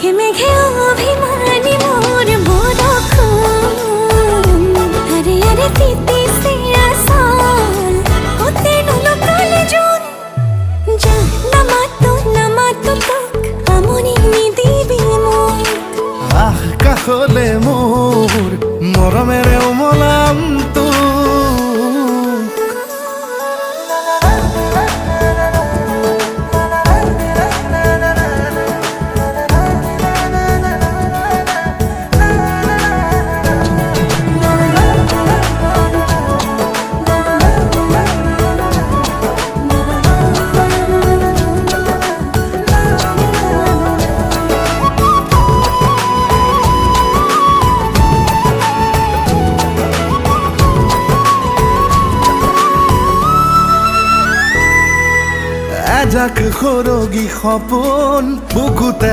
মেঘে মেঘে অভিমানী মোর বড়ক্ষণ আরে আরে তিতি সে আসাল হতে নুলো কালে জুন যা নামাতো তোক আমনি নিদিবি মোক আহ কাষলে মোৰ মৰমেৰে উমলাম তোক এজাক সৰগী সপোন বুকুতে